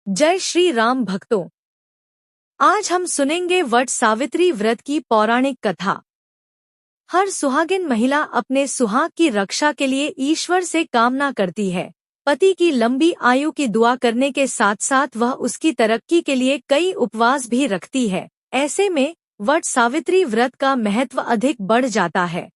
जय श्री राम भक्तों। आज हम सुनेंगे वट सावित्री व्रत की पौराणिक कथा। हर सुहागिन महिला अपने सुहाग की रक्षा के लिए ईश्वर से कामना करती है। पति की लंबी आयु की दुआ करने के साथ साथ वह उसकी तरक्की के लिए कई उपवास भी रखती है। ऐसे में वट सावित्री व्रत का महत्व अधिक बढ़ जाता है।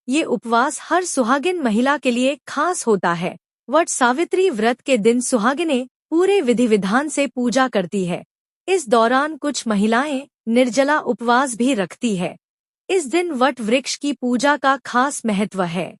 ये उपवास हर सुहागिन महिला के लिए खास होता है। वट सावित्री व्रत के दिन सुहागिनें पूरे विधि विधान से पूजा करती है। इस दौरान कुछ महिलाएं निर्जला उपवास भी रखती है। इस दिन वट वृक्ष की पूजा का खास महत्व है।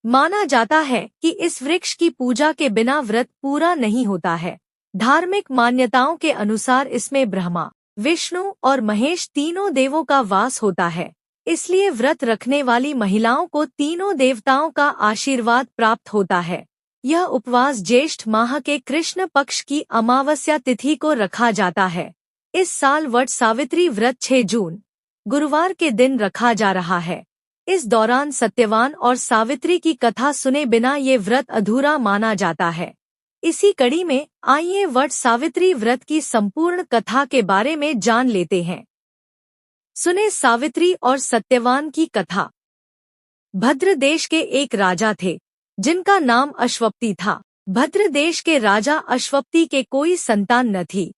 माना जाता है कि इस वृक्ष की पूजा के बिना व्रत पूरा नहीं होता है। धार्मिक मान्यताओं के अनुसार इसमें ब्रह्मा, विष्णु और महेश तीनों देवों का वास होता है। इसलिए व्रत रखने वाली महिलाओं को तीनों देवताओं का आशीर्वाद प्राप्त होता है। यह उपवास ज्येष्ठ माह के कृष्ण पक्ष की अमावस्या तिथि को रखा जाता है। इस साल वट सावित्री व्रत 6 जून गुरुवार के दिन रखा जा रहा है। इस दौरान सत्यवान और सावित्री की कथा सुने बिना ये व्रत अधूरा माना जाता है। इसी कड़ी में आइए वट सावित्री व्रत की संपूर्ण कथा के बारे में जान लेते हैं। सुने सावित्री और सत्यवान की कथा। भद्र देश के एक राजा थे जिनका नाम अश्वपति था। भद्र देश के राजा अश्वपति के कोई संतान न थी।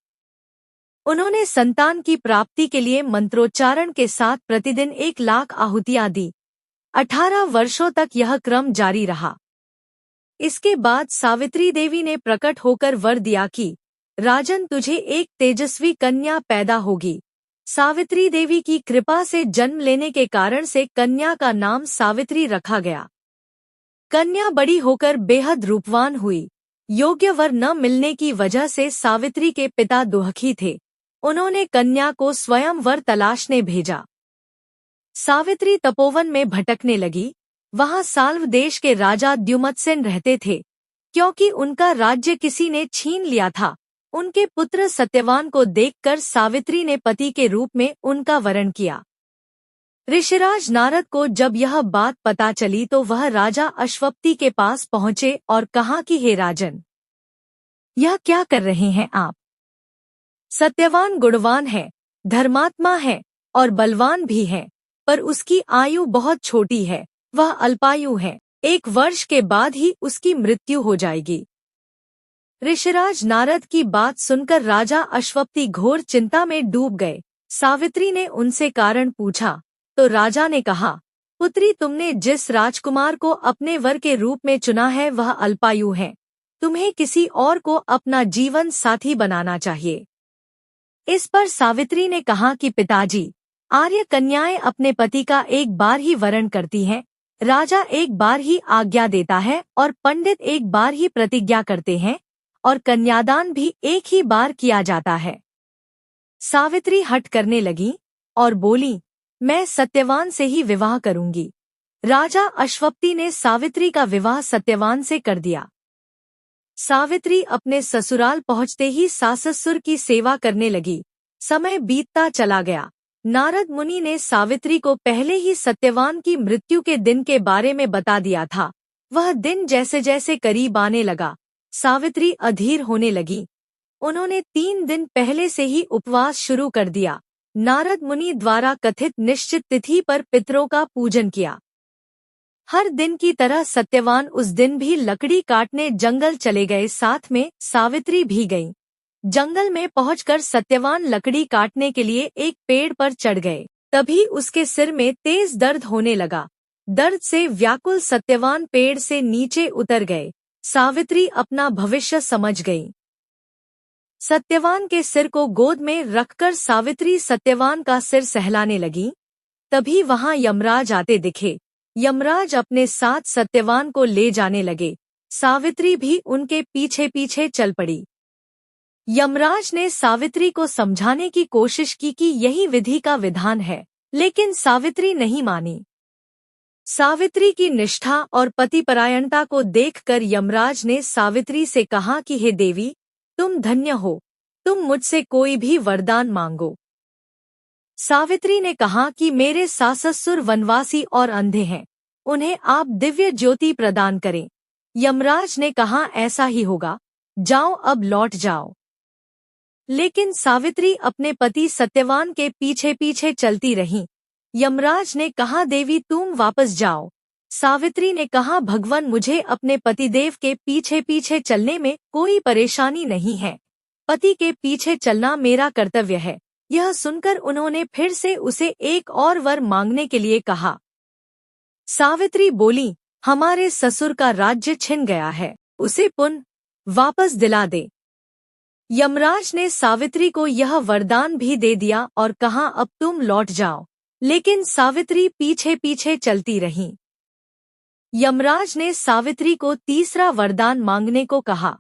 उन्होंने संतान की प्राप्ति के लिए मंत्रोच्चारण के साथ प्रतिदिन 1,00,000 आहुतियां दी। 18 वर्षों तक यह क्रम जारी रहा। इसके बाद सावित्री देवी ने प्रकट होकर वर दिया कि राजन, तुझे एक तेजस्वी कन्या पैदा होगी। सावित्री देवी की कृपा से जन्म लेने के कारण से कन्या का नाम सावित्री रखा गया। कन्या बड़ी होकर बेहद रूपवान हुई। योग्य वर न मिलने की वजह से सावित्री के पिता दुखी थे। उन्होंने कन्या को स्वयं वर तलाशने भेजा। सावित्री तपोवन में भटकने लगी। वहां साल्व देश के राजा द्युमत्सेन रहते थे। क्योंकि उनका राज्य किसी ने छीन लिया था, उनके पुत्र सत्यवान को देखकर सावित्री ने पति के रूप में उनका वरण किया। ऋषिराज नारद को जब यह बात पता चली तो वह राजा अश्वपति के पास पहुंचे और कहा कि हे राजन, यह क्या कर रहे हैं आप? सत्यवान गुणवान है, धर्मात्मा है और बलवान भी है, पर उसकी आयु बहुत छोटी है। वह अल्पायु है। 1 वर्ष के बाद ही उसकी मृत्यु हो जाएगी। ऋषिराज नारद की बात सुनकर राजा अश्वपति घोर चिंता में डूब गए। सावित्री ने उनसे कारण पूछा तो राजा ने कहा, पुत्री, तुमने जिस राजकुमार को अपने वर के रूप में चुना है वह अल्पायु है। तुम्हें किसी और को अपना जीवन साथी बनाना चाहिए। इस पर सावित्री ने कहा कि पिताजी, आर्य कन्याएं अपने पति का एक बार ही वरण करती हैं। राजा एक बार ही आज्ञा देता है और पंडित एक बार ही प्रतिज्ञा करते हैं और कन्यादान भी एक ही बार किया जाता है। सावित्री हठ करने लगी और बोली, मैं सत्यवान से ही विवाह करूंगी। राजा अश्वपति ने सावित्री का विवाह सत्यवान से कर दिया। सावित्री अपने ससुराल पहुंचते ही सास-ससुर की सेवा करने लगी। समय बीतता चला गया। नारद मुनि ने सावित्री को पहले ही सत्यवान की मृत्यु के दिन के बारे में बता दिया था। वह दिन जैसे जैसे करीब आने लगा, सावित्री अधीर होने लगी। उन्होंने 3 दिन पहले से ही उपवास शुरू कर दिया। नारद मुनि द्वारा कथित निश्चित तिथि पर पितरों का पूजन किया। हर दिन की तरह सत्यवान उस दिन भी लकड़ी काटने जंगल चले गए। साथ में सावित्री भी गईं। जंगल में पहुंचकर सत्यवान लकड़ी काटने के लिए एक पेड़ पर चढ़ गए। तभी उसके सिर में तेज दर्द होने लगा। दर्द से व्याकुल सत्यवान पेड़ से नीचे उतर गए। सावित्री अपना भविष्य समझ गई। सत्यवान के सिर को गोद में रखकर सावित्री सत्यवान का सिर सहलाने लगी। तभी वहां यमराज आते दिखे। यमराज अपने साथ सत्यवान को ले जाने लगे। सावित्री भी उनके पीछे पीछे चल पड़ी। यमराज ने सावित्री को समझाने की कोशिश की कि यही विधि का विधान है, लेकिन सावित्री नहीं मानी। सावित्री की निष्ठा और पतिपरायणता को देखकर यमराज ने सावित्री से कहा कि हे देवी, तुम धन्य हो, तुम मुझसे कोई भी वरदान मांगो। सावित्री ने कहा कि मेरे सास-ससुर वनवासी और अंधे हैं, उन्हें आप दिव्य ज्योति प्रदान करें। यमराज ने कहा, ऐसा ही होगा, जाओ अब लौट जाओ। लेकिन सावित्री अपने पति सत्यवान के पीछे पीछे चलती रही। यमराज ने कहा, देवी तुम वापस जाओ। सावित्री ने कहा, भगवान मुझे अपने पतिदेव के पीछे पीछे चलने में कोई परेशानी नहीं है। पति के पीछे चलना मेरा कर्तव्य है। यह सुनकर उन्होंने फिर से उसे एक और वर मांगने के लिए कहा। सावित्री बोली, हमारे ससुर का राज्य छिन गया है, उसे पुनः वापस दिला दे। यमराज ने सावित्री को यह वरदान भी दे दिया और कहा, अब तुम लौट जाओ। लेकिन सावित्री पीछे पीछे चलती रही। यमराज ने सावित्री को तीसरा वरदान मांगने को कहा।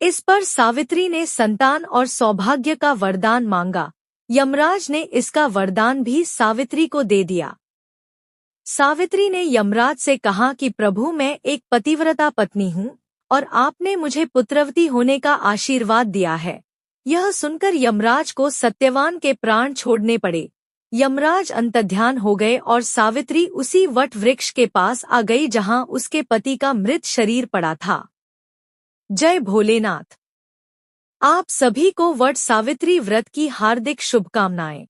इस पर सावित्री ने संतान और सौभाग्य का वरदान मांगा। यमराज ने इसका वरदान भी सावित्री को दे दिया। सावित्री ने यमराज से कहा कि प्रभु, मैं एक पतिव्रता पत्नी हूँ और आपने मुझे पुत्रवती होने का आशीर्वाद दिया है। यह सुनकर यमराज को सत्यवान के प्राण छोड़ने पड़े। यमराज अंतर्ध्यान हो गए और सावित्री उसी वट वृक्ष के पास आ गई जहां उसके पति का मृत शरीर पड़ा था। जय भोलेनाथ। आप सभी को वट सावित्री व्रत की हार्दिक शुभकामनाएं।